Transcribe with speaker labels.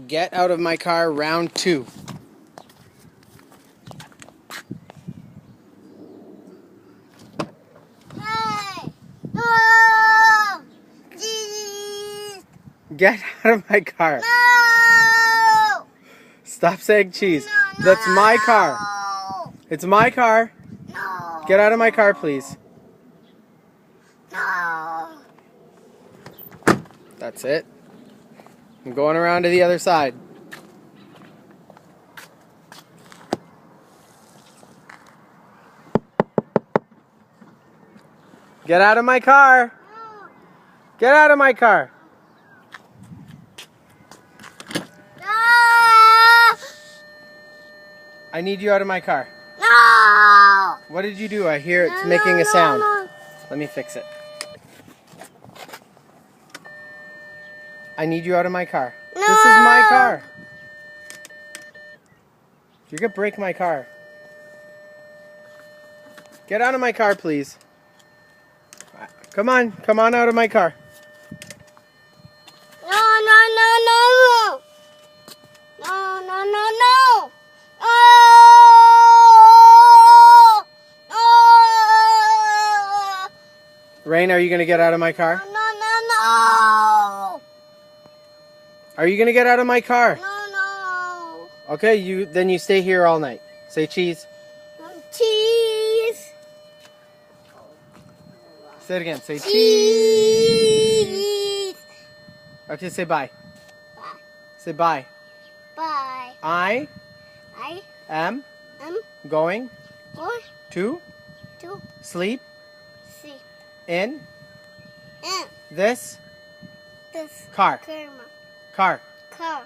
Speaker 1: Get out of my car, round 2.
Speaker 2: Hey! No! Cheese!
Speaker 1: Get out of my car.
Speaker 2: No!
Speaker 1: Stop saying cheese.
Speaker 2: No,
Speaker 1: That's my car.
Speaker 2: No!
Speaker 1: It's my car.
Speaker 2: No!
Speaker 1: Get out of my car, please.
Speaker 2: No!
Speaker 1: That's it. I'm going around to the other side. Get out of my car. Get out of my car.
Speaker 2: No!
Speaker 1: I need you out of my car.
Speaker 2: No!
Speaker 1: What did you do? I hear it's
Speaker 2: No,
Speaker 1: making a
Speaker 2: no,
Speaker 1: sound.
Speaker 2: no.
Speaker 1: Let me fix it. I need you out of my car.
Speaker 2: No.
Speaker 1: This is my car. You're gonna break my car. Get out of my car, please. Come on out of my car.
Speaker 2: No, no, no, no! No, no, no, no! Oh! Oh!
Speaker 1: Rain, are you gonna get out of my car?
Speaker 2: No, no, no!
Speaker 1: Are you gonna get out of my car?
Speaker 2: No, no!
Speaker 1: Okay, then you stay here all night. Say cheese.
Speaker 2: Cheese!
Speaker 1: Say it again. Say cheese.
Speaker 2: Cheese!
Speaker 1: Okay, say bye.
Speaker 2: Bye.
Speaker 1: Say bye.
Speaker 2: Bye.
Speaker 1: I
Speaker 2: I
Speaker 1: am
Speaker 2: am
Speaker 1: going
Speaker 2: going
Speaker 1: to
Speaker 2: to
Speaker 1: sleep
Speaker 2: see
Speaker 1: in
Speaker 2: in
Speaker 1: this
Speaker 2: this
Speaker 1: car.
Speaker 2: car.
Speaker 1: Car.
Speaker 2: Car.